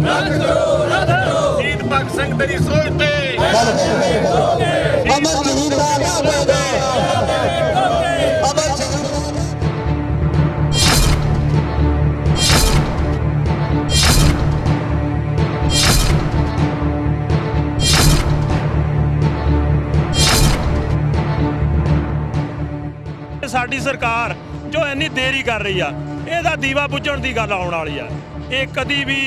शहीद भगत सिंह तेरी सोच ते ਸਾਡੀ ਸਰਕਾਰ ਜੋ ਇੰਨੀ ਦੇਰੀ ਕਰ ਰਹੀ ਆ ਇਹਦਾ ਦੀਵਾ ਬੁੱਝਣ ਦੀ ਗੱਲ ਆਉਣ ਵਾਲੀ ਆ। ਇਹ ਕਦੀ ਵੀ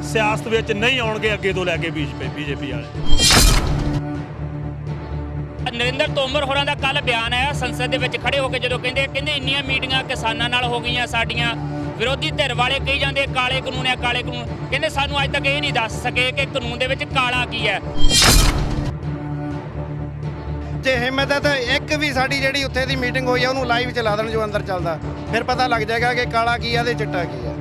ਸਿਆਸਤ ਵਿੱਚ ਨਹੀਂ ਆਉਣਗੇ ਅੱਗੇ ਤੋਂ ਲੈ ਕੇ ਬੀਜੇਪੀ ਵਾਲੇ। ਨਰਿੰਦਰ ਤੋਮਰ ਹੋਰਾਂ ਦਾ ਕੱਲ ਬਿਆਨ ਆਇਆ ਸੰਸਦ ਦੇ ਵਿੱਚ ਖੜੇ ਹੋ ਕੇ, ਜਦੋਂ ਕਹਿੰਦੇ ਇੰਨੀਆਂ ਮੀਟਿੰਗਾਂ ਕਿਸਾਨਾਂ ਨਾਲ ਹੋ ਗਈਆਂ ਸਾਡੀਆਂ, ਵਿਰੋਧੀ ਧਿਰ ਵਾਲੇ ਕਹੀ ਜਾਂਦੇ ਕਾਲੇ ਕਾਨੂੰਨ ਹੈ ਕਾਲੇ ਕਾਨੂੰਨ, ਕਹਿੰਦੇ ਸਾਨੂੰ ਅੱਜ ਤੱਕ ਇਹ ਨਹੀਂ ਦੱਸ ਸਕੇ ਕਿ ਕਾਨੂੰਨ ਦੇ ਵਿੱਚ ਕਾਲਾ ਕੀ ਹੈ। ਜੇ ਹਿੰਮਤ ਹੈ ਤਾਂ ਇੱਕ ਵੀ ਸਾਡੀ ਜਿਹੜੀ ਉੱਥੇ ਦੀ ਮੀਟਿੰਗ ਹੋਈ ਆ ਉਹਨੂੰ ਲਾਈਵ ਚਲਾ ਦੇਣ ਜੋ ਅੰਦਰ ਚੱਲਦਾ, ਫਿਰ ਪਤਾ ਲੱਗ ਜਾਏਗਾ ਕਿ ਕਾਲਾ ਕੀ ਆ ਤੇ ਚਿੱਟਾ ਕੀ ਆ।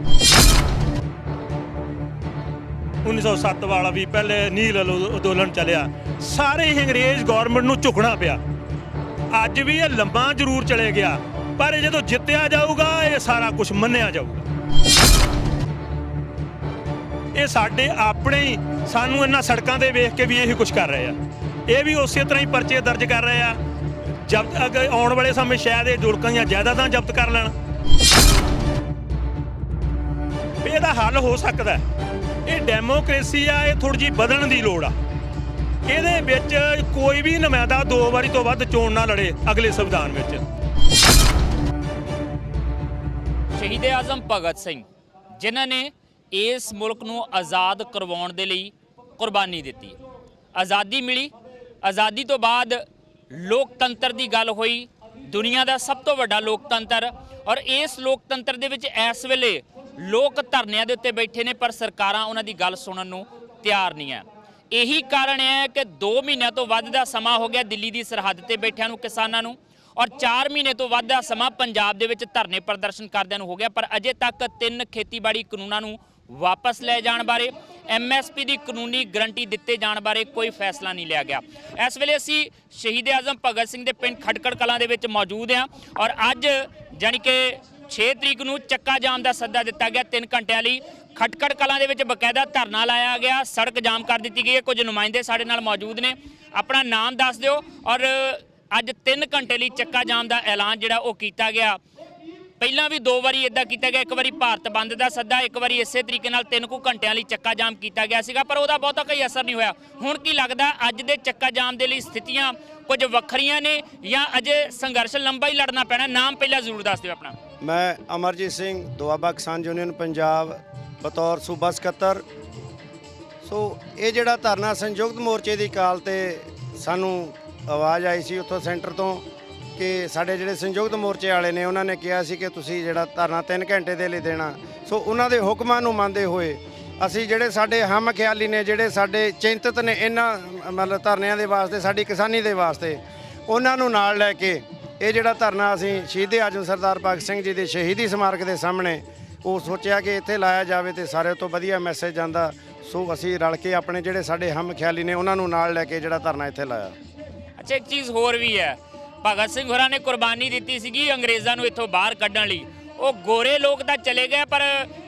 1907 ਵਾਲਾ ਵੀ ਪਹਿਲੇ ਨੀਲ ਅੰਦੋਲਨ ਚੱਲਿਆ, ਸਾਰੇ ਹੀ ਅੰਗਰੇਜ਼ ਗਵਰਨਮੈਂਟ ਨੂੰ ਝੁਕਣਾ ਪਿਆ। ਅੱਜ ਵੀ ਇਹ ਲੰਬਾ ਜ਼ਰੂਰ ਚਲੇ ਗਿਆ, ਪਰ ਜਦੋਂ ਜਿੱਤਿਆ ਜਾਊਗਾ ਇਹ ਸਾਰਾ ਕੁਝ ਮੰਨਿਆ ਜਾਊਗਾ। ਇਹ ਸਾਡੇ ਆਪਣੇ ਹੀ ਸਾਨੂੰ ਇਹਨਾਂ ਸੜਕਾਂ ਤੇ ਵੇਖ ਕੇ ਵੀ ਇਹੀ ਕੁਝ ਕਰ ਰਹੇ ਆ। ਇਹ ਵੀ ਉਸੇ ਤਰ੍ਹਾਂ ਹੀ ਪਰਚੇ ਦਰਜ ਕਰ ਰਹੇ ਆ। ਅੱਗੇ ਆਉਣ ਵਾਲੇ ਸਮੇਂ ਸ਼ਾਇਦ ਇਹ ਜੁਲਕਾਂ ਦੀਆਂ ਜਾਇਦਾਦਾਂ ਜ਼ਬਤ ਕਰ ਲੈਣ। ਇਹਦਾ ਹੱਲ ਹੋ ਸਕਦਾ। ਇਹ ਡੈਮੋਕ੍ਰੇਸੀ ਆ, ਇਹ ਥੋੜੀ ਜਿਹੀ ਬਦਲਣ ਦੀ ਲੋੜ ਆ। ਇਹਦੇ ਵਿੱਚ ਕੋਈ ਵੀ ਨੁਮਾਇੰਦਾ 2 ਵਾਰੀ ਤੋਂ ਵੱਧ ਚੋਣ ਨਾ ਲੜੇ ਅਗਲੇ ਸੰਵਿਧਾਨ ਵਿੱਚ। ਸ਼ਹੀਦ ਆਜ਼ਮ ਭਗਤ ਸਿੰਘ ਜਿਨ੍ਹਾਂ ਨੇ ਇਸ ਮੁਲਕ ਨੂੰ ਆਜ਼ਾਦ ਕਰਵਾਉਣ ਦੇ ਲਈ ਕੁਰਬਾਨੀ ਦਿੱਤੀ, ਆਜ਼ਾਦੀ ਮਿਲੀ। ਆਜ਼ਾਦੀ ਤੋਂ ਬਾਅਦ ਲੋਕਤੰਤਰ ਦੀ ਗੱਲ ਹੋਈ, ਦੁਨੀਆ ਦਾ ਸਭ ਤੋਂ ਵੱਡਾ ਲੋਕਤੰਤਰ, ਔਰ ਇਸ ਲੋਕਤੰਤਰ ਦੇ ਵਿੱਚ ਇਸ ਵੇਲੇ ਲੋਕ ਧਰਨਿਆਂ ਦੇ ਉੱਤੇ ਬੈਠੇ ਨੇ, ਪਰ ਸਰਕਾਰਾਂ ਉਹਨਾਂ ਦੀ ਗੱਲ ਸੁਣਨ ਨੂੰ ਤਿਆਰ ਨਹੀਂ ਹੈ। ਇਹੀ ਕਾਰਨ ਹੈ ਕਿ 2 ਮਹੀਨਿਆਂ ਤੋਂ ਵੱਧ ਦਾ ਸਮਾਂ ਹੋ ਗਿਆ ਦਿੱਲੀ ਦੀ ਸਰਹੱਦ ਤੇ ਬੈਠਿਆਂ ਨੂੰ, ਕਿਸਾਨਾਂ ਨੂੰ, ਔਰ 4 ਮਹੀਨੇ ਤੋਂ ਵੱਧ ਦਾ ਸਮਾਂ ਪੰਜਾਬ ਦੇ ਵਿੱਚ ਧਰਨੇ ਪ੍ਰਦਰਸ਼ਨ ਕਰਦਿਆਂ ਨੂੰ ਹੋ ਗਿਆ, ਪਰ ਅਜੇ ਤੱਕ 3 ਖੇਤੀਬਾੜੀ ਕਾਨੂੰਨਾਂ ਨੂੰ ਵਾਪਸ ਲੈ ਜਾਣ ਬਾਰੇ, MSP ਦੀ ਕਾਨੂੰਨੀ ਗਰੰਟੀ ਦਿੱਤੇ ਜਾਣ ਬਾਰੇ ਕੋਈ ਫੈਸਲਾ ਨਹੀਂ ਲਿਆ ਗਿਆ। ਇਸ ਵੇਲੇ ਅਸੀਂ ਸ਼ਹੀਦ ਆਜ਼ਮ ਭਗਤ ਸਿੰਘ ਦੇ ਪਿੰਡ ਖਟਕੜ ਕਲਾਂ ਦੇ ਵਿੱਚ ਮੌਜੂਦ ਹਾਂ, ਔਰ ਅੱਜ ਜਾਣੀ ਕਿ 6 ਤਰੀਕ ਨੂੰ ਚੱਕਾ ਜਾਮ ਦਾ ਸੱਦਾ ਦਿੱਤਾ ਗਿਆ 3 ਘੰਟਿਆਂ ਲਈ। ਖਟਕੜ ਕਲਾਂ ਦੇ ਵਿੱਚ ਬਕਾਇਦਾ ਧਰਨਾ ਲਾਇਆ ਗਿਆ, ਸੜਕ ਜਾਮ ਕਰ ਦਿੱਤੀ ਗਈ ਹੈ। ਕੁਝ ਨੁਮਾਇੰਦੇ ਸਾਡੇ ਨਾਲ ਮੌਜੂਦ ਨੇ, ਆਪਣਾ ਨਾਮ ਦੱਸ ਦਿਓ। ਔਰ ਅੱਜ 3 ਘੰਟੇ ਲਈ ਚੱਕਾ ਜਾਮ ਦਾ ਐਲਾਨ ਜਿਹੜਾ ਉਹ ਕੀਤਾ ਗਿਆ। ਪਹਿਲਾਂ ਵੀ 2 ਵਾਰੀ ਇਦਾਂ ਕੀਤਾ ਗਿਆ, ਇੱਕ ਵਾਰੀ ਭਾਰਤ ਬੰਦ ਦਾ ਸੱਦਾ, ਇੱਕ ਵਾਰੀ ਇਸੇ ਤਰੀਕੇ ਨਾਲ 3 ਘੰਟਿਆਂ ਲਈ ਚੱਕਾ ਜਾਮ ਕੀਤਾ ਗਿਆ ਸੀਗਾ, ਪਰ ਉਹਦਾ ਬਹੁਤਾ ਕੋਈ ਅਸਰ ਨਹੀਂ ਹੋਇਆ। ਹੁਣ ਕੀ ਲੱਗਦਾ ਅੱਜ ਦੇ ਚੱਕਾ ਜਾਮ ਦੇ ਲਈ ਸਥਿਤੀਆਂ ਕੁਝ ਵੱਖਰੀਆਂ ਨੇ ਜਾਂ ਅਜੇ ਸੰਘਰਸ਼ ਲੰਬਾ ਹੀ ਲੜਨਾ ਪੈਣਾ? ਨਾਮ ਪਹਿਲਾਂ ਜ਼ਰੂਰ ਦੱਸ ਦਿਓ ਆਪਣਾ। ਮੈਂ ਅਮਰਜੀਤ ਸਿੰਘ, ਦੁਆਬਾ ਕਿਸਾਨ ਯੂਨੀਅਨ ਪੰਜਾਬ ਬਤੌਰ ਸੂਬਾ ਸਕੱਤਰ। ਸੋ ਇਹ ਜਿਹੜਾ ਧਰਨਾ ਸੰਯੁਕਤ ਮੋਰਚੇ ਦੀ ਕਾਲ ਤੇ ਸਾਨੂੰ ਆਵਾਜ਼ ਆਈ ਸੀ ਉੱਥੋਂ ਸੈਂਟਰ ਤੋਂ ਕਿ ਸਾਡੇ ਜਿਹੜੇ ਸੰਯੁਕਤ ਮੋਰਚੇ ਵਾਲੇ ਨੇ ਉਹਨਾਂ ਨੇ ਕਿਹਾ ਸੀ ਕਿ ਤੁਸੀਂ ਜਿਹੜਾ ਧਰਨਾ 3 ਘੰਟੇ ਦੇ ਲਈ ਦੇਣਾ। ਸੋ ਉਹਨਾਂ ਦੇ ਹੁਕਮਾਂ ਨੂੰ ਮੰਨਦੇ ਹੋਏ ਅਸੀਂ ਜਿਹੜੇ ਸਾਡੇ ਹਮ ਖਿਆਲੀ ਨੇ, ਜਿਹੜੇ ਸਾਡੇ ਚਿੰਤਤ ਨੇ ਇਹਨਾਂ ਮਤਲਬ ਧਰਨਿਆਂ ਦੇ ਵਾਸਤੇ, ਸਾਡੀ ਕਿਸਾਨੀ ਦੇ ਵਾਸਤੇ, ਉਹਨਾਂ ਨੂੰ ਨਾਲ ਲੈ ਕੇ ਇਹ ਜਿਹੜਾ ਧਰਨਾ ਅਸੀਂ ਸ਼ਹੀਦ ਆਜ਼ਮ ਸਰਦਾਰ ਭਗਤ ਸਿੰਘ ਜੀ ਦੇ ਸ਼ਹੀਦੀ ਸਮਾਰਕ ਦੇ ਸਾਹਮਣੇ ਉਹ ਸੋਚਿਆ ਕਿ ਇੱਥੇ ਲਾਇਆ ਜਾਵੇ ਤੇ ਸਾਰੇ ਤੋਂ ਵਧੀਆ ਮੈਸੇਜ ਜਾਂਦਾ। ਸੋ ਅਸੀਂ ਰਲ ਕੇ ਆਪਣੇ ਜਿਹੜੇ ਸਾਡੇ ਹਮ ਖਿਆਲੀ ਨੇ ਉਹਨਾਂ ਨੂੰ ਨਾਲ ਲੈ ਕੇ ਜਿਹੜਾ ਧਰਨਾ ਇੱਥੇ ਲਾਇਆ। ਅੱਛਾ, ਇੱਕ ਚੀਜ਼ ਹੋਰ ਵੀ ਹੈ, ਭਗਤ ਸਿੰਘ ਹੋਰਾਂ ਨੇ ਕੁਰਬਾਨੀ ਦਿੱਤੀ ਸੀਗੀ ਅੰਗਰੇਜ਼ਾਂ ਨੂੰ ਇੱਥੋਂ ਬਾਹਰ ਕੱਢਣ ਲਈ। ਉਹ ਗੋਰੇ ਲੋਕ ਤਾਂ ਚਲੇ ਗਏ, ਪਰ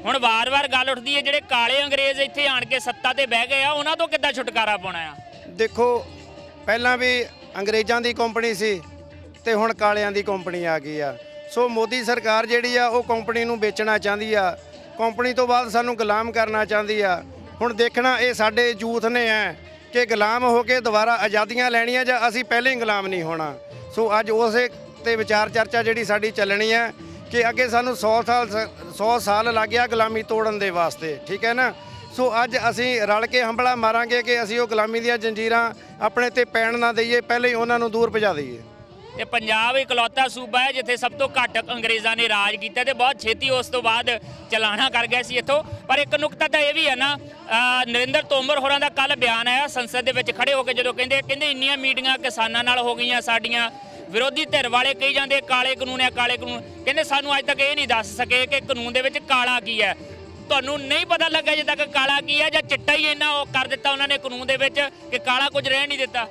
ਹੁਣ ਵਾਰ-ਵਾਰ ਗੱਲ ਉੱਠਦੀ ਹੈ ਜਿਹੜੇ ਕਾਲੇ ਅੰਗਰੇਜ਼ ਇੱਥੇ ਆਣ ਕੇ ਸੱਤਾ ਤੇ ਬਹਿ ਗਏ ਆ, ਉਹਨਾਂ ਤੋਂ ਕਿੱਦਾਂ ਛੁਟਕਾਰਾ ਪਾਉਣਾ ਆ? ਦੇਖੋ, ਪਹਿਲਾਂ ਵੀ ਅੰਗਰੇਜ਼ਾਂ ਦੀ ਕੰਪਨੀ ਸੀ ਤੇ ਹੁਣ ਕਾਲਿਆਂ ਦੀ ਕੰਪਨੀ ਆ ਗਈ ਆ। ਸੋ ਮੋਦੀ ਸਰਕਾਰ ਜਿਹੜੀ ਆ ਉਹ ਕੰਪਨੀ ਨੂੰ ਵੇਚਣਾ ਚਾਹੁੰਦੀ ਆ, ਕੰਪਨੀ ਤੋਂ ਬਾਅਦ ਸਾਨੂੰ ਗੁਲਾਮ ਕਰਨਾ ਚਾਹੁੰਦੀ ਆ। ਹੁਣ ਦੇਖਣਾ ਇਹ ਸਾਡੇ ਯੂਥ ਨੇ ਹੈ ਕਿ ਗੁਲਾਮ ਹੋ ਕੇ ਦੁਬਾਰਾ ਆਜ਼ਾਦੀਆਂ ਲੈਣੀਆਂ ਜਾਂ ਅਸੀਂ ਪਹਿਲੇ ਹੀ ਗੁਲਾਮ ਨਹੀਂ ਹੋਣਾ। ਸੋ ਅੱਜ ਉਸੇ ਤੇ ਵਿਚਾਰ ਚਰਚਾ ਜਿਹੜੀ ਸਾਡੀ ਚੱਲਣੀ ਹੈ ਕਿ ਅੱਗੇ ਸਾਨੂੰ 100 ਸਾਲ ਲੱਗ ਗਿਆ ਗੁਲਾਮੀ ਤੋੜਨ ਦੇ ਵਾਸਤੇ, ਠੀਕ ਹੈ ਨਾ। ਸੋ ਅੱਜ ਅਸੀਂ ਰਲ ਕੇ ਹੰਬਲਾ ਮਾਰਾਂਗੇ ਕਿ ਅਸੀਂ ਉਹ ਗੁਲਾਮੀ ਦੀਆਂ ਜੰਜੀਰਾਂ ਆਪਣੇ ਤੇ ਪੈਣ ਨਾ ਦਈਏ, ਪਹਿਲੇ ਹੀ ਉਹਨਾਂ ਨੂੰ ਦੂਰ ਭਜਾ ਦਈਏ। ਤੇ ਪੰਜਾਬ ਇਕਲੌਤਾ ਸੂਬਾ ਹੈ ਜਿੱਥੇ ਸਭ ਤੋਂ ਘੱਟ ਅੰਗਰੇਜ਼ਾਂ ਨੇ ਰਾਜ ਕੀਤਾ ਤੇ ਬਹੁਤ ਛੇਤੀ ਉਸ ਤੋਂ ਬਾਅਦ ਚਲਾਣਾ ਕਰ ਗਏ ਸੀ ਇੱਥੋਂ। ਪਰ ਇੱਕ ਨੁਕਤਾ ਤਾਂ ਇਹ ਵੀ ਹੈ ਨਾ, ਨਰਿੰਦਰ ਤੋਮਰ ਹੋਰਾਂ ਦਾ ਕੱਲ ਬਿਆਨ ਆਇਆ ਸੰਸਦ ਦੇ ਵਿੱਚ ਖੜੇ ਹੋ ਕੇ, ਜਦੋਂ ਕਹਿੰਦੇ ਇੰਨੀਆਂ ਮੀਟਿੰਗਾਂ ਕਿਸਾਨਾਂ ਨਾਲ ਹੋ ਗਈਆਂ ਸਾਡੀਆਂ, ਵਿਰੋਧੀ ਧਿਰ ਵਾਲੇ ਕਹੀ ਜਾਂਦੇ ਕਾਲੇ ਕਾਨੂੰਨ ਹੈ ਕਾਲੇ ਕਾਨੂੰਨ, ਕਹਿੰਦੇ ਸਾਨੂੰ ਅੱਜ ਤੱਕ ਇਹ ਨਹੀਂ ਦੱਸ ਸਕੇ ਕਿ ਕਾਨੂੰਨ ਦੇ ਵਿੱਚ ਕਾਲਾ ਕੀ ਹੈ। ਤੁਹਾਨੂੰ ਨਹੀਂ ਪਤਾ ਲੱਗਾ ਜੇ ਤੱਕ ਕਾਲਾ ਕੀ ਹੈ, ਜਾਂ ਚਿੱਟਾ ਹੀ ਇੰਨਾ ਉਹ ਕਰ ਦਿੱਤਾ ਉਹਨਾਂ ਨੇ ਕਾਨੂੰਨ ਦੇ ਵਿੱਚ ਕਿ ਕਾਲਾ ਕੁਝ ਰਹਿ ਨਹੀਂ ਦਿੱਤਾ?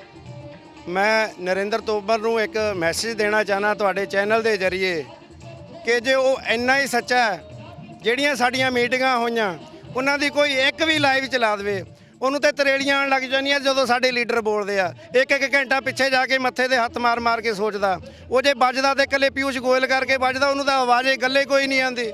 ਮੈਂ ਨਰਿੰਦਰ ਤੋਮਰ ਨੂੰ ਇੱਕ ਮੈਸੇਜ ਦੇਣਾ ਚਾਹੁੰਦਾ ਤੁਹਾਡੇ ਚੈਨਲ ਦੇ ਜ਼ਰੀਏ ਕਿ ਜੇ ਉਹ ਇੰਨਾ ਹੀ ਸੱਚਾ ਹੈ, ਜਿਹੜੀਆਂ ਸਾਡੀਆਂ ਮੀਟਿੰਗਾਂ ਹੋਈਆਂ ਉਹਨਾਂ ਦੀ ਕੋਈ ਇੱਕ ਵੀ ਲਾਈਵ ਚਲਾ ਦੇਵੇ ਉਹਨੂੰ ਤੇ ਤਰੇੜੀਆਂ ਆਉਣ ਲੱਗ ਜਾਂਦੀਆਂ ਜਦੋਂ ਸਾਡੇ ਲੀਡਰ ਬੋਲਦੇ ਆ। ਇੱਕ ਘੰਟਾ ਪਿੱਛੇ ਜਾ ਕੇ ਮੱਥੇ ਦੇ ਹੱਥ ਮਾਰ ਕੇ ਸੋਚਦਾ, ਉਹ ਜੇ ਵੱਜਦਾ ਤੇ ਇਕੱਲੇ ਪਿਊਸ਼ ਗੋਇਲ ਕਰਕੇ ਵੱਜਦਾ, ਉਹਨੂੰ ਤਾਂ ਆਵਾਜ਼ੇ ਗੱਲੇ ਕੋਈ ਨਹੀਂ ਆਉਂਦੀ।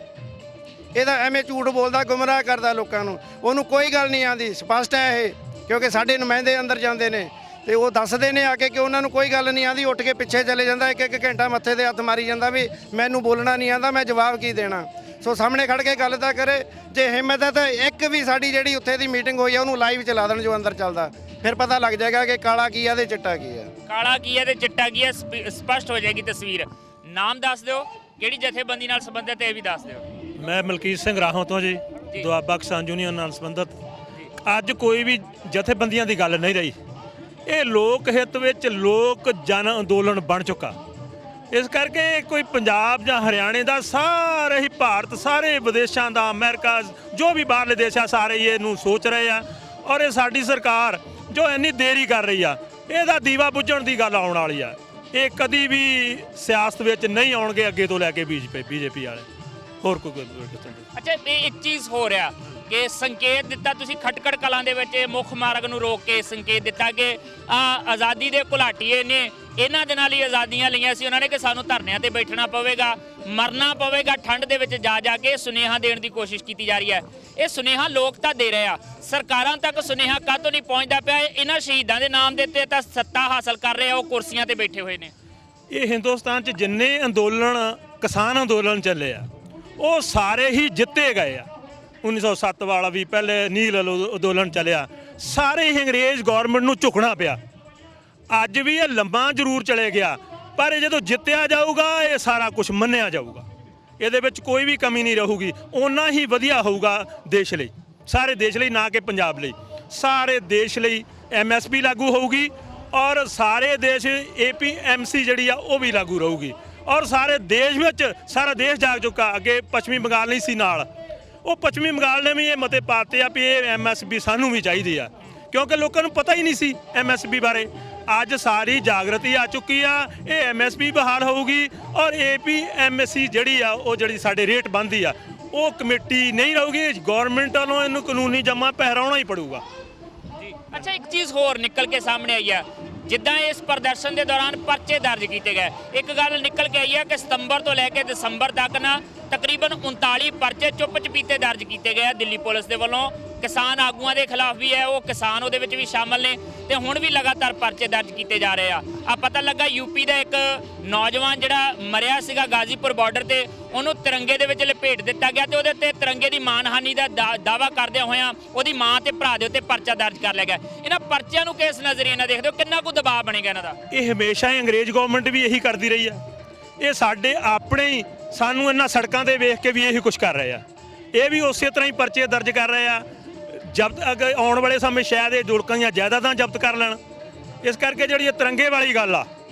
ਇਹ ਤਾਂ ਐਵੇਂ ਝੂਠ ਬੋਲਦਾ, ਗੁੰਮਰਾਹ ਕਰਦਾ ਲੋਕਾਂ ਨੂੰ, ਉਹਨੂੰ ਕੋਈ ਗੱਲ ਨਹੀਂ ਆਉਂਦੀ। ਸਪਸ਼ਟ ਹੈ ਇਹ, ਕਿਉਂਕਿ ਸਾਡੇ ਨੁਮਾਇੰਦੇ ਅੰਦਰ ਜਾਂਦੇ ਨੇ ਤੇ ਉਹ ਦੱਸਦੇ ਨੇ ਆ ਕੇ ਕਿ ਉਹਨਾਂ ਨੂੰ ਕੋਈ ਗੱਲ ਨਹੀਂ ਆਉਂਦੀ। ਉੱਠ ਕੇ ਪਿੱਛੇ ਚਲੇ ਜਾਂਦਾ, ਇੱਕ ਘੰਟਾ ਮੱਥੇ ਦੇ ਹੱਥ ਮਾਰੀ ਜਾਂਦਾ ਵੀ ਮੈਨੂੰ ਬੋਲਣਾ ਨਹੀਂ ਆਉਂਦਾ, ਮੈਂ ਜਵਾਬ ਕੀ ਦੇਣਾ। ਸੋ ਸਾਹਮਣੇ ਖੜ ਕੇ ਗੱਲ ਤਾਂ ਕਰੇ, ਜੇ ਹਿੰਮਤ ਹੈ ਤਾਂ ਇੱਕ ਵੀ ਸਾਡੀ ਜਿਹੜੀ ਉੱਥੇ ਦੀ ਮੀਟਿੰਗ ਹੋਈ ਆ ਉਹਨੂੰ ਲਾਈਵ ਚਲਾ ਦੇਣ ਜੋ ਅੰਦਰ ਚੱਲਦਾ, ਫਿਰ ਪਤਾ ਲੱਗ ਜਾਏਗਾ ਕਿ ਕਾਲਾ ਕੀ ਆ ਤੇ ਚਿੱਟਾ ਕੀ ਆ। ਕਾਲਾ ਕੀ ਹੈ ਤੇ ਚਿੱਟਾ ਕੀ ਹੈ, ਸਪਸ਼ਟ ਹੋ ਜਾਏਗੀ ਤਸਵੀਰ। ਨਾਮ ਦੱਸ ਦਿਓ, ਕਿਹੜੀ ਜਥੇਬੰਦੀ ਨਾਲ ਸੰਬੰਧਿਤ ਹੈ ਇਹ ਵੀ ਦੱਸ ਦਿਓ। ਮੈਂ ਮਲਕੀਤ ਸਿੰਘ ਰਾਹੋਂ ਤੋਂ ਜੀ, ਦੁਆਬਾ ਕਿਸਾਨ ਯੂਨੀਅਨ ਨਾਲ ਸੰਬੰਧਿਤ। ਅੱਜ ਕੋਈ ਵੀ ਜਥੇਬੰਦੀਆਂ ਦੀ ਗੱਲ ਨਹੀਂ ਰਹੀ, ਇਹ ਲੋਕ ਹਿੱਤ ਵਿੱਚ ਲੋਕ ਜਨ ਅੰਦੋਲਨ ਬਣ ਚੁੱਕਾ। ਇਸ ਕਰਕੇ ਕੋਈ ਪੰਜਾਬ ਜਾਂ ਹਰਿਆਣੇ ਦਾ, ਸਾਰੇ ਹੀ ਭਾਰਤ, ਸਾਰੇ ਵਿਦੇਸ਼ਾਂ ਦਾ, ਅਮਰੀਕਾ, ਜੋ ਵੀ ਬਾਹਰਲੇ ਦੇਸ਼ ਆ, ਸਾਰੇ ਹੀ ਇਹਨੂੰ ਸੋਚ ਰਹੇ ਆ। ਔਰ ਇਹ ਸਾਡੀ ਸਰਕਾਰ ਜੋ ਇੰਨੀ ਦੇਰੀ ਕਰ ਰਹੀ ਆ, ਇਹਦਾ ਦੀਵਾ ਬੁੱਝਣ ਦੀ ਗੱਲ ਆਉਣ ਵਾਲੀ ਆ। ਇਹ ਕਦੀ ਵੀ ਸਿਆਸਤ ਵਿੱਚ ਨਹੀਂ ਆਉਣਗੇ ਅੱਗੇ ਤੋਂ ਲੈ ਕੇ ਬੀਜੇਪੀ ਵਾਲੇ। ਹੋਰ ਕੋਈ ਅੱਛਾ, ਇਹ ਇੱਕ ਚੀਜ਼ ਹੋ ਰਿਹਾ ਕਿ ਸੰਕੇਤ ਦਿੱਤਾ ਤੁਸੀਂ ਖਟਕੜ ਕਲਾਂ ਦੇ ਵਿੱਚ ਮੁੱਖ ਮਾਰਗ ਨੂੰ ਰੋਕ ਕੇ ਸੰਕੇਤ ਦਿੱਤਾ ਕਿ ਆਜ਼ਾਦੀ ਦੇ ਘੁਲਾਟੀਏ ਨੇ ਇਹਨਾਂ ਦੇ ਨਾਲ ਹੀ ਆਜ਼ਾਦੀਆਂ ਲਈਆਂ ਸੀ ਉਹਨਾਂ ਨੇ, ਕਿ ਸਾਨੂੰ ਧਰਨਿਆਂ ਤੇ ਬੈਠਣਾ ਪਵੇਗਾ, ਮਰਨਾ ਪਵੇਗਾ ਠੰਡ ਦੇ ਵਿੱਚ ਜਾ ਕੇ ਸੁਨੇਹਾ ਦੇਣ ਦੀ ਕੋਸ਼ਿਸ਼ ਕੀਤੀ ਜਾ ਰਹੀ ਹੈ। ਇਹ ਸੁਨੇਹਾ ਲੋਕ ਤਾਂ ਦੇ ਰਹੇ ਆ, ਸਰਕਾਰਾਂ ਤੱਕ ਸੁਨੇਹਾ ਕਾਹਤੋਂ ਨਹੀਂ ਪਹੁੰਚਦਾ ਪਿਆ? ਇਹਨਾਂ ਸ਼ਹੀਦਾਂ ਦੇ ਨਾਮ ਦੇ ਉੱਤੇ ਤਾਂ ਸੱਤਾ ਹਾਸਲ ਕਰ ਰਹੇ ਆ, ਉਹ ਕੁਰਸੀਆਂ ਤੇ ਬੈਠੇ ਹੋਏ ਨੇ। ਇਹ ਹਿੰਦੁਸਤਾਨ 'ਚ ਜਿੰਨੇ ਅੰਦੋਲਨ, ਕਿਸਾਨ ਅੰਦੋਲਨ ਚੱਲੇ ਆ, ਉਹ ਸਾਰੇ ਹੀ ਜਿੱਤੇ ਗਏ ਆ। 1907 ਵਾਲਾ ਵੀ ਪਹਿਲੇ ਨੀਲ ਅੰਦੋਲਨ ਚੱਲਿਆ, ਸਾਰੇ ਹੀ ਅੰਗਰੇਜ਼ ਗੌਰਮੈਂਟ ਨੂੰ ਝੁਕਣਾ ਪਿਆ। ਅੱਜ ਵੀ ਇਹ ਲੰਬਾ ਜ਼ਰੂਰ ਚਲੇ ਗਿਆ, ਪਰ ਇਹ ਜਦੋਂ ਜਿੱਤਿਆ ਜਾਊਗਾ ਇਹ ਸਾਰਾ ਕੁਝ ਮੰਨਿਆ ਜਾਊਗਾ। ਇਹਦੇ ਵਿੱਚ ਕੋਈ ਵੀ ਕਮੀ ਨਹੀਂ ਰਹੂਗੀ, ਓਨਾ ਹੀ ਵਧੀਆ ਹੋਊਗਾ ਦੇਸ਼ ਲਈ, ਸਾਰੇ ਦੇਸ਼ ਲਈ, ਨਾ ਕਿ ਪੰਜਾਬ ਲਈ। ਸਾਰੇ ਦੇਸ਼ ਲਈ MSP ਲਾਗੂ ਹੋਊਗੀ ਔਰ ਸਾਰੇ ਦੇਸ਼ APMC ਜਿਹੜੀ ਆ ਉਹ ਵੀ ਲਾਗੂ ਰਹੂਗੀ। ਔਰ ਸਾਰੇ ਦੇਸ਼ ਵਿੱਚ ਸਾਰਾ ਦੇਸ਼ ਜਾਗ ਚੁੱਕਾ। ਅੱਗੇ ਪੱਛਮੀ ਬੰਗਾਲ ਨਹੀਂ ਸੀ ਨਾਲ, ਉਹ ਪੱਛਮੀ ਬੰਗਾਲ ਨੇ ਵੀ ਇਹ ਮਤੇ ਪਾਤੇ ਆ ਵੀ ਇਹ MSP ਸਾਨੂੰ ਵੀ ਚਾਹੀਦੀ ਆ, ਕਿਉਂਕਿ ਲੋਕਾਂ ਨੂੰ ਪਤਾ ਹੀ ਨਹੀਂ ਸੀ MSP ਬਾਰੇ। ਅੱਜ ਸਾਰੀ ਜਾਗਰਤੀ ਆ ਚੁੱਕੀ ਆ, ਇਹ MSP ਬਹਾਲ ਹੋਊਗੀ ਔਰ APMC ਜਿਹੜੀ ਆ ਉਹ ਜਿਹੜੀ ਸਾਡੇ ਰੇਟ ਬਣਦੀ ਆ ਉਹ ਕਮੇਟੀ ਨਹੀਂ ਰਹੂਗੀ। ਗੌਰਮੈਂਟ ਵੱਲੋਂ ਇਹਨੂੰ ਕਾਨੂੰਨੀ ਜਮਾ ਪਹਿਰਾਉਣਾ ਹੀ ਪੜੂਗਾ ਜੀ। ਅੱਛਾ, ਇੱਕ ਚੀਜ਼ ਹੋਰ ਨਿਕਲ ਕੇ ਸਾਹਮਣੇ ਆਈ ਆ, ਜਿੱਦਾਂ ਇਸ ਪ੍ਰਦਰਸ਼ਨ ਦੇ ਦੌਰਾਨ ਪਰਚੇ ਦਰਜ ਕੀਤੇ ਗਏ, ਇੱਕ ਗੱਲ ਨਿਕਲ ਕੇ ਆਈ ਹੈ ਕਿ ਸਤੰਬਰ ਤੋਂ ਲੈ ਕੇ ਦਸੰਬਰ ਤੱਕ ਨਾ ਤਕਰੀਬਨ 39 ਪਰਚੇ ਚੁੱਪ ਚਪੀਤੇ ਦਰਜ ਕੀਤੇ ਗਏ ਦਿੱਲੀ ਪੁਲਿਸ ਦੇ ਵੱਲੋਂ। ਕਿਸਾਨ ਆਗੂਆਂ ਦੇ ਖਿਲਾਫ ਵੀ ਹੈ, ਉਹ ਕਿਸਾਨ ਉਹਦੇ ਵਿੱਚ ਵੀ ਸ਼ਾਮਲ ਨੇ, ਤੇ ਹੁਣ ਵੀ ਲਗਾਤਾਰ ਪਰਚੇ ਦਰਜ ਕੀਤੇ ਜਾ ਰਹੇ ਆ। ਪਤਾ ਲੱਗਾ UP ਦਾ ਇੱਕ ਨੌਜਵਾਨ ਜਿਹੜਾ ਮਰਿਆ ਸੀਗਾ ਗਾਜ਼ੀਪੁਰ ਬਾਰਡਰ ਤੇ, ਉਹਨੂੰ ਤਿਰੰਗੇ ਦੇ ਵਿੱਚ ਲਪੇਟ ਦਿੱਤਾ ਗਿਆ ਤੇ ਉਹਦੇ ਉੱਤੇ ਤਿਰੰਗੇ ਦੀ ਮਾਨਹਾਨੀ ਦਾ ਦਾਅਵਾ ਕਰਦਿਆਂ ਹੋਇਆਂ ਉਹਦੀ ਮਾਂ ਤੇ ਭਰਾ ਦੇ ਉੱਤੇ ਪਰਚਾ ਦਰਜ ਕਰ ਲਿਆ ਗਿਆ। ਇਹਨਾਂ ਪਰਚਿਆਂ ਨੂੰ ਕਿਸ ਨਜ਼ਰੀਏ ਨਾਲ ਦੇਖਦੇ ਹੋ, ਕਿੰਨਾ ਕੁ ਦਬਾਅ ਬਣੇਗਾ ਇਹਨਾਂ ਦਾ? ਇਹ ਹਮੇਸ਼ਾ ਹੀ ਅੰਗਰੇਜ਼ ਗਵਰਨਮੈਂਟ ਵੀ ਇਹੀ ਕਰਦੀ ਰਹੀ ਆ। ਇਹ ਸਾਡੇ ਆਪਣੇ ਹੀ, ਸਾਨੂੰ ਇਹਨਾਂ ਸੜਕਾਂ ਤੇ ਵੇਖ ਕੇ ਵੀ ਇਹੀ ਕੁਝ ਕਰ ਰਹੇ ਆ। ਇਹ ਵੀ ਉਸੇ ਤਰ੍ਹਾਂ ਹੀ ਪਰਚੇ ਦਰਜ ਕਰ ਰਹੇ ਆ। ਜ਼ਬਤ ਅੱਗੇ ਆਉਣ ਵਾਲੇ ਸਮੇਂ ਸ਼ਾਇਦ ਇਹ ਦੁਲਕਾਂ ਦੀਆਂ ਜਾਇਦਾਦਾਂ ਜ਼ਬਤ ਕਰ ਲੈਣ। ਇਸ ਕਰਕੇ ਜਿਹੜੀ ਇਹ ਤਿਰੰਗੇ ਵਾਲੀ ਗੱਲ ਆ,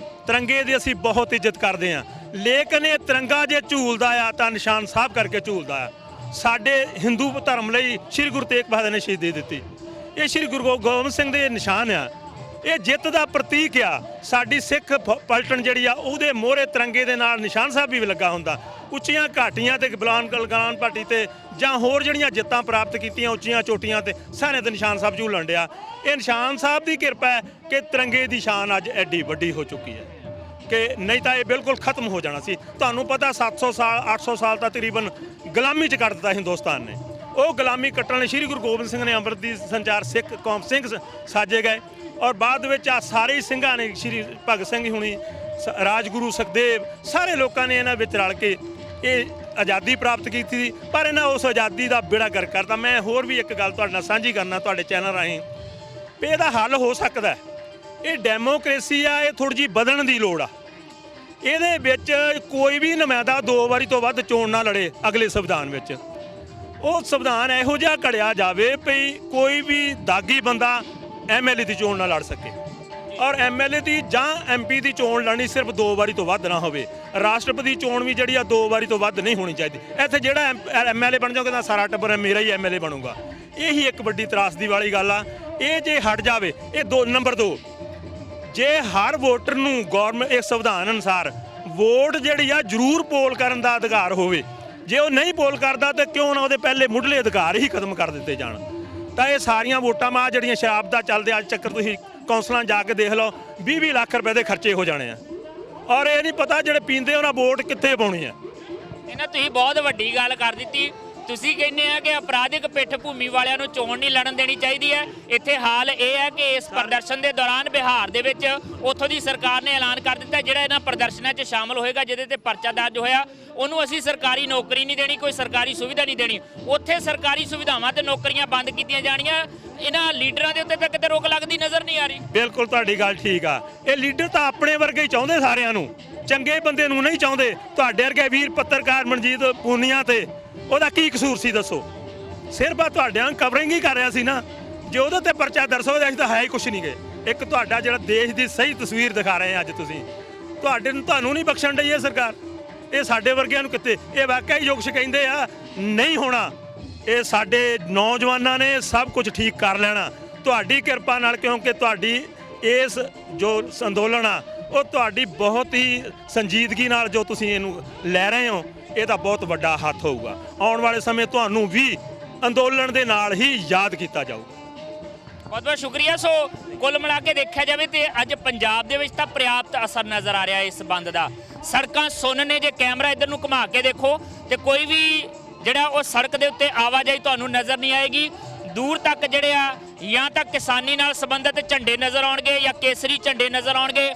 ਤਿਰੰਗੇ ਦੀ ਅਸੀਂ ਬਹੁਤ ਇੱਜ਼ਤ ਕਰਦੇ ਆ, ਲੇਕਿਨ ਇਹ ਤਿਰੰਗਾ ਜੇ ਝੂਲਦਾ ਆ ਤਾਂ ਨਿਸ਼ਾਨ ਸਾਹਿਬ ਕਰਕੇ ਝੂਲਦਾ ਆ। ਸਾਡੇ ਹਿੰਦੂ ਧਰਮ ਲਈ ਸ੍ਰੀ ਗੁਰੂ ਤੇਗ ਬਹਾਦਰ ਨੇ ਸ਼ਹੀਦੀ ਦਿੱਤੀ, ਇਹ ਸ੍ਰੀ ਗੁਰੂ ਗੋਬਿੰਦ ਸਿੰਘ ਦੇ ਨਿਸ਼ਾਨ ਆ, ਇਹ ਜਿੱਤ ਦਾ ਪ੍ਰਤੀਕ ਆ। ਸਾਡੀ ਸਿੱਖ ਪਲਟਨ ਜਿਹੜੀ ਆ ਉਹਦੇ ਮੋਹਰੇ ਤਿਰੰਗੇ ਦੇ ਨਾਲ ਨਿਸ਼ਾਨ ਸਾਹਿਬ ਵੀ ਲੱਗਾ ਹੁੰਦਾ। ਉੱਚੀਆਂ ਘਾਟੀਆਂ ਤੇ ਗਲਾਨ ਪਾਟੀ ਤੇ ਜਾਂ ਹੋਰ ਜਿਹੜੀਆਂ ਜਿੱਤਾਂ ਪ੍ਰਾਪਤ ਕੀਤੀਆਂ ਉੱਚੀਆਂ ਚੋਟੀਆਂ ਤੇ ਸਾਰੇ ਤੇ ਨਿਸ਼ਾਨ ਸਾਹਿਬ ਝੂਲਣ ਡਿਆ। ਇਹ ਨਿਸ਼ਾਨ ਸਾਹਿਬ ਦੀ ਕਿਰਪਾ ਹੈ ਕਿ ਤਿਰੰਗੇ ਦੀ ਸ਼ਾਨ ਅੱਜ ਐਡੀ ਵੱਡੀ ਹੋ ਚੁੱਕੀ ਹੈ ਕਿ ਨਹੀਂ ਤਾਂ ਇਹ ਬਿਲਕੁਲ ਖਤਮ ਹੋ ਜਾਣਾ ਸੀ। ਤੁਹਾਨੂੰ ਪਤਾ 700 ਸਾਲ 800 ਸਾਲ ਤਾਂ ਤਕਰੀਬਨ ਗੁਲਾਮੀ 'ਚ ਕੱਟ ਦਿੱਤਾ ਹਿੰਦੁਸਤਾਨ ਨੇ। ਉਹ ਗੁਲਾਮੀ ਕੱਟਣ ਲਈ ਸ੍ਰੀ ਗੁਰੂ ਗੋਬਿੰਦ ਸਿੰਘ ਨੇ ਅੰਮ੍ਰਿਤ ਦੀ ਸੰਚਾਰ ਸਿੱਖ ਕੌਮ ਸਿੰਘ ਸਾਜੇ ਗਏ ਔਰ ਬਾਅਦ ਵਿੱਚ ਆ ਸਾਰੇ ਹੀ ਸਿੰਘਾਂ ਨੇ, ਸ੍ਰੀ ਭਗਤ ਸਿੰਘ ਹੁਣੀ, ਰਾਜਗੁਰੂ ਸੁਖਦੇਵ, ਸਾਰੇ ਲੋਕਾਂ ਨੇ ਇਹਨਾਂ ਵਿੱਚ ਰਲ ਕੇ ਇਹ ਆਜ਼ਾਦੀ ਪ੍ਰਾਪਤ ਕੀਤੀ ਸੀ। ਪਰ ਇਹਨਾਂ ਉਸ ਆਜ਼ਾਦੀ ਦਾ ਬੇੜਾ ਗਰਕ ਕਰਤਾ। ਮੈਂ ਹੋਰ ਵੀ ਇੱਕ ਗੱਲ ਤੁਹਾਡੇ ਨਾਲ ਸਾਂਝੀ ਕਰਨਾ ਤੁਹਾਡੇ ਚੈਨਲ ਰਾਹੀਂ ਵੀ ਇਹਦਾ ਹੱਲ ਹੋ ਸਕਦਾ। ਇਹ ਡੈਮੋਕ੍ਰੇਸੀ ਆ, ਇਹ ਥੋੜ੍ਹੀ ਜਿਹੀ ਬਦਲਣ ਦੀ ਲੋੜ ਆ। ਇਹਦੇ ਵਿੱਚ ਕੋਈ ਵੀ ਨੁਮਾਇੰਦਾ 2 ਵਾਰੀ ਤੋਂ ਵੱਧ ਚੋਣ ਨਾ ਲੜੇ। ਅਗਲੇ ਸੰਵਿਧਾਨ ਵਿੱਚ ਉਹ ਸੰਵਿਧਾਨ ਇਹੋ ਜਿਹਾ ਘੜਿਆ ਜਾਵੇ ਵੀ ਕੋਈ ਵੀ ਦਾਗੀ ਬੰਦਾ MLA ਦੀ ਚੋਣ ਨਾ ਲੜ ਸਕੇ ਔਰ MLA ਦੀ ਜਾਂ MP ਦੀ ਚੋਣ ਲੜਨੀ ਸਿਰਫ 2 ਵਾਰੀ ਤੋਂ ਵੱਧ ਨਾ ਹੋਵੇ। ਰਾਸ਼ਟਰਪਤੀ ਚੋਣ ਵੀ ਜਿਹੜੀ ਆ 2 ਵਾਰੀ ਤੋਂ ਵੱਧ ਨਹੀਂ ਹੋਣੀ ਚਾਹੀਦੀ। ਇੱਥੇ ਜਿਹੜਾ MLA ਬਣ ਜਾਊਗਾ ਤਾਂ ਸਾਰਾ ਟੱਬਰ ਮੇਰਾ ਹੀ MLA ਬਣੂਗਾ। ਇਹੀ ਇੱਕ ਵੱਡੀ ਤਰਾਸਦੀ ਵਾਲੀ ਗੱਲ ਆ। ਇਹ ਜੇ ਹਟ ਜਾਵੇ, ਇਹ ਨੰਬਰ 2, ਜੇ ਹਰ ਵੋਟਰ ਨੂੰ ਗੌਰਮੈਂਟ ਇਸ ਸੰਵਿਧਾਨ ਅਨੁਸਾਰ ਵੋਟ ਜਿਹੜੀ ਆ ਜ਼ਰੂਰ ਪੋਲ ਕਰਨ ਦਾ ਅਧਿਕਾਰ ਹੋਵੇ। ਜੇ ਉਹ ਨਹੀਂ ਪੋਲ ਕਰਦਾ ਤੇ ਕਿਉਂ ਨਾ ਉਹਦੇ ਪਹਿਲੇ ਮੁੱਢਲੇ ਅਧਿਕਾਰ ਹੀ ਖਤਮ ਕਰ ਦਿੱਤੇ ਜਾਣ। ਤਾਂ ਇਹ ਸਾਰੀਆਂ ਵੋਟਾਂ ਮਾ ਜਿਹੜੀਆਂ ਸ਼ਰਾਬ ਦਾ ਚੱਲਦੇ ਅੱਜ ਚੱਕਰ ਤੁਸੀਂ ਕੌਂਸਲਾਂ ਜਾ ਕੇ ਦੇਖ ਲਓ 20-20 ਲੱਖ ਰੁਪਏ ਦੇ ਖਰਚੇ ਹੋ ਜਾਣੇ ਆ ਔਰ ਇਹ ਨਹੀਂ ਪਤਾ ਜਿਹੜੇ ਪੀਂਦੇ ਉਹਨਾਂ ਵੋਟ ਕਿੱਥੇ ਪਾਉਣੀ ਆ। ਇਹਨਾਂ ਤੁਸੀਂ ਬਹੁਤ ਵੱਡੀ ਗੱਲ ਕਰ ਦਿੱਤੀ। ਤੁਸੀਂ ਕਹਿੰਦੇ ਆ ਕਿ ਅਪਰਾਧਿਕ ਪਿੱਠ ਭੂਮੀ ਵਾਲਿਆਂ ਨੂੰ ਚੋਣ ਨਹੀਂ ਲੜਨ ਦੇਣੀ ਚਾਹੀਦੀ ਹੈ। ਇੱਥੇ ਹਾਲ ਇਹ ਹੈ ਕਿ ਇਸ ਪ੍ਰਦਰਸ਼ਨ ਦੇ ਦੌਰਾਨ ਬਿਹਾਰ ਦੇ ਵਿੱਚ ਉੱਥੋਂ ਦੀ ਸਰਕਾਰ ਨੇ ਐਲਾਨ ਕਰ ਦਿੱਤਾ ਜਿਹੜਾ ਇਹਨਾਂ ਪ੍ਰਦਰਸ਼ਨਾਂ 'ਚ ਸ਼ਾਮਲ ਹੋਏਗਾ ਜਿਹਦੇ ਤੇ ਪਰਚਾ ਦਰਜ ਹੋਇਆ ਉਹਨੂੰ ਅਸੀਂ ਸਰਕਾਰੀ ਨੌਕਰੀ ਨਹੀਂ ਦੇਣੀ, ਕੋਈ ਸਰਕਾਰੀ ਸੁਵਿਧਾ ਨਹੀਂ ਦੇਣੀ। ਉੱਥੇ ਸਰਕਾਰੀ ਸੁਵਿਧਾਵਾਂ ਤੇ ਨੌਕਰੀਆਂ ਬੰਦ ਕੀਤੀਆਂ ਜਾਣੀਆਂ। ਇਹਨਾਂ ਲੀਡਰਾਂ ਦੇ ਉੱਤੇ ਤਾਂ ਕਿਤੇ ਰੋਕ ਲੱਗਦੀ ਨਜ਼ਰ ਨਹੀਂ ਆ ਰਹੀ। ਬਿਲਕੁਲ ਤੁਹਾਡੀ ਗੱਲ ਠੀਕ ਆ। ਇਹ ਲੀਡਰ ਤਾਂ ਆਪਣੇ ਵਰਗੇ ਹੀ ਚਾਹੁੰਦੇ ਸਾਰਿਆਂ ਨੂੰ, ਚੰਗੇ ਬੰਦੇ ਨੂੰ ਨਹੀਂ ਚਾਹੁੰਦੇ। ਤੁਹਾਡੇ ਵਰਗੇ ਵੀਰ ਪੱਤਰਕਾਰ ਮਨਜੀਤ ਪੂਨੀਆ ਤੇ ਉਹਦਾ ਕੀ ਕਸੂਰ ਸੀ ਦੱਸੋ? ਸਿਰਫ ਆ ਤੁਹਾਡਿਆਂ ਕਵਰਿੰਗ ਹੀ ਕਰ ਰਿਹਾ ਸੀ ਨਾ। ਜੇ ਉਹਦੇ ਤੇ ਪਰਚਾ ਦਰਜ ਹੋ ਜਾਂਦਾ ਹੈ ਹੀ ਕੁਛ ਨਹੀਂ ਗਏ। ਇੱਕ ਤੁਹਾਡਾ ਜਿਹੜਾ ਦੇਸ਼ ਦੀ ਸਹੀ ਤਸਵੀਰ ਦਿਖਾ ਰਹੇ ਆ ਅੱਜ ਤੁਸੀਂ, ਤੁਹਾਨੂੰ ਨਹੀਂ ਬਖਸ਼ਣ ਡਈ ਇਹ ਸਰਕਾਰ। ਇਹ ਸਾਡੇ ਵਰਗਿਆਂ ਨੂੰ ਕਿੱਥੇ, ਇਹ ਵਾਕਿਆ ਯੁਗਸ਼ ਕਹਿੰਦੇ ਆ ਨਹੀਂ ਹੋਣਾ। ਇਹ ਸਾਡੇ ਨੌਜਵਾਨਾਂ ਨੇ ਸਭ ਕੁਝ ਠੀਕ ਕਰ ਲੈਣਾ ਤੁਹਾਡੀ ਕਿਰਪਾ ਨਾਲ, ਕਿਉਂਕਿ ਤੁਹਾਡੀ ਇਸ ਜੋ ਅੰਦੋਲਨ ਆ ਉਹ ਤੁਹਾਡੀ ਬਹੁਤ ਹੀ ਸੰਜੀਦਗੀ ਨਾਲ ਜੋ ਤੁਸੀਂ ਇਹਨੂੰ ਲੈ ਰਹੇ ਹੋ ਇਹਦਾ ਬਹੁਤ ਵੱਡਾ ਹੱਥ ਹੋਊਗਾ। ਆਉਣ ਵਾਲੇ ਸਮੇਂ ਤੁਹਾਨੂੰ ਵੀ ਅੰਦੋਲਨ ਦੇ ਨਾਲ ਹੀ ਯਾਦ ਕੀਤਾ ਜਾਊਗਾ। ਬਹੁਤ ਬਹੁਤ ਸ਼ੁਕਰੀਆ। ਸੋ ਕੁੱਲ ਮਿਲਾ ਕੇ ਦੇਖਿਆ ਜਾਵੇ ਤੇ ਅੱਜ ਪੰਜਾਬ ਦੇ ਵਿੱਚ ਤਾਂ ਪ੍ਰਿਆਪਤ ਅਸਰ ਨਜ਼ਰ ਆ ਰਿਹਾ ਇਸ ਬੰਦ ਦਾ। ਸੜਕਾਂ ਸੁੰਨ ਨੇ। ਜੇ ਕੈਮਰਾ ਇੱਧਰ ਨੂੰ ਘੁਮਾ ਕੇ ਦੇਖੋ ਤੇ ਕੋਈ ਵੀ ਜਿਹੜਾ ਉਹ ਸੜਕ ਦੇ ਉੱਤੇ ਆਵਾਜਾਈ ਤੁਹਾਨੂੰ ਨਜ਼ਰ ਨਹੀਂ ਆਏਗੀ। ਦੂਰ ਤੱਕ ਜਿਹੜੇ ਆ ਜਾਂ ਤਾਂ ਕਿਸਾਨੀ ਨਾਲ ਸੰਬੰਧਿਤ ਝੰਡੇ ਨਜ਼ਰ ਆਉਣਗੇ ਜਾਂ ਕੇਸਰੀ ਝੰਡੇ ਨਜ਼ਰ ਆਉਣਗੇ।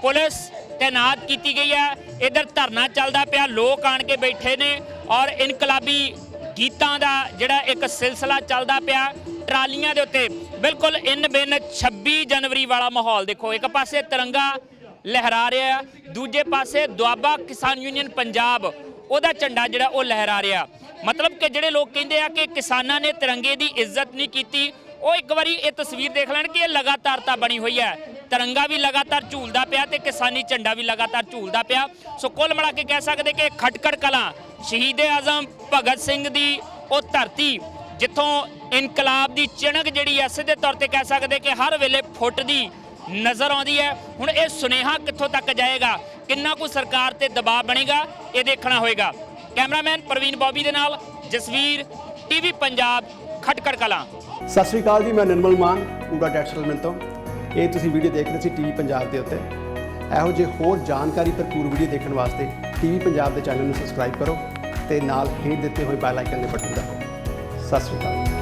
ਪੁਲਿਸ ਤੈਨਾਤ ਕੀਤੀ ਗਈ ਹੈ। ਇੱਧਰ ਧਰਨਾ ਚੱਲਦਾ ਪਿਆ, ਲੋਕ ਆਣ ਕੇ ਬੈਠੇ ਨੇ ਔਰ ਇਨਕਲਾਬੀ ਗੀਤਾਂ ਦਾ ਜਿਹੜਾ ਇੱਕ ਸਿਲਸਿਲਾ ਚੱਲਦਾ ਪਿਆ। ਟਰਾਲੀਆਂ ਦੇ ਉੱਤੇ ਬਿਲਕੁਲ ਇਨ ਬਿਨ 26 ਜਨਵਰੀ ਵਾਲਾ ਮਾਹੌਲ ਦੇਖੋ। ਇੱਕ ਪਾਸੇ ਤਿਰੰਗਾ ਲਹਿਰਾ ਰਿਹਾ, ਦੂਜੇ ਪਾਸੇ ਦੁਆਬਾ ਕਿਸਾਨ ਯੂਨੀਅਨ ਪੰਜਾਬ ਉਹਦਾ ਝੰਡਾ ਜਿਹੜਾ ਉਹ ਲਹਿਰਾ ਰਿਹਾ। ਮਤਲਬ ਕਿ ਜਿਹੜੇ ਲੋਕ ਕਹਿੰਦੇ ਆ ਕਿ ਕਿਸਾਨਾਂ ਨੇ ਤਿਰੰਗੇ ਦੀ ਇੱਜ਼ਤ ਨਹੀਂ ਕੀਤੀ, ਉਹ ਇੱਕ ਵਾਰੀ ਇਹ ਤਸਵੀਰ ਦੇਖ ਲੈਣ ਕਿ ਇਹ ਲਗਾਤਾਰਤਾ ਬਣੀ ਹੋਈ ਹੈ। ਤਿਰੰਗਾ ਵੀ ਲਗਾਤਾਰ ਝੂਲਦਾ ਪਿਆ ਤੇ ਕਿਸਾਨੀ ਝੰਡਾ ਵੀ ਲਗਾਤਾਰ ਝੂਲਦਾ ਪਿਆ। ਸੋ ਕੁੱਲ ਮਿਲਾ ਕੇ ਕਹਿ ਸਕਦੇ ਕਿ ਖਟਕੜ ਕਲਾਂ ਸ਼ਹੀਦ-ਏ-ਆਜ਼ਮ ਭਗਤ ਸਿੰਘ ਦੀ ਉਹ ਧਰਤੀ ਜਿੱਥੋਂ ਇਨਕਲਾਬ ਦੀ ਚਿਣਗ ਜਿਹੜੀ ਹੈ ਸਿੱਧੇ ਤੌਰ ਤੇ ਕਹਿ ਸਕਦੇ ਕਿ ਹਰ ਵੇਲੇ ਫੁੱਟਦੀ ਨਜ਼ਰ ਆਉਂਦੀ ਹੈ। ਹੁਣ ਇਹ ਸੁਨੇਹਾ ਕਿੱਥੋਂ ਤੱਕ ਜਾਏਗਾ, ਕਿੰਨਾ ਕੁ ਸਰਕਾਰ ਤੇ ਦਬਾਅ ਬਣੇਗਾ, ਇਹ ਦੇਖਣਾ ਹੋਏਗਾ। ਕੈਮਰਾਮੈਨ ਪ੍ਰਵੀਨ ਬੌਬੀ ਦੇ ਨਾਲ ਜਸਵੀਰ, ਟੀਵੀ ਪੰਜਾਬ, ਖਟਕੜ ਕਲਾਂ। ਸਤਿ ਸ਼੍ਰੀ ਅਕਾਲ ਜੀ, ਮੈਂ ਨਿਰਮਲ ਮਾਨ ਪੂਰਾ ਟੈਕਸ ਸੈਟਲਮੈਂਟ ਤੋਂ। ਇਹ ਤੁਸੀਂ ਵੀਡੀਓ ਦੇਖ ਰਹੇ ਸੀ ਟੀਵੀ ਪੰਜਾਬ ਦੇ ਉੱਤੇ। ਇਹੋ ਜਿਹੇ ਹੋਰ ਜਾਣਕਾਰੀ ਭਰਪੂਰ ਵੀਡੀਓ ਦੇਖਣ ਵਾਸਤੇ ਟੀਵੀ ਪੰਜਾਬ ਦੇ ਚੈਨਲ ਨੂੰ ਸਬਸਕ੍ਰਾਈਬ ਕਰੋ ਤੇ ਨਾਲ ਹੇਠ ਦਿੱਤੇ ਹੋਏ ਬੈਲ ਆਈਕਨ ਦੇ ਬਟਨ ਦਬਾਓ। ਸਤਿ ਸ਼੍ਰੀ ਅਕਾਲ।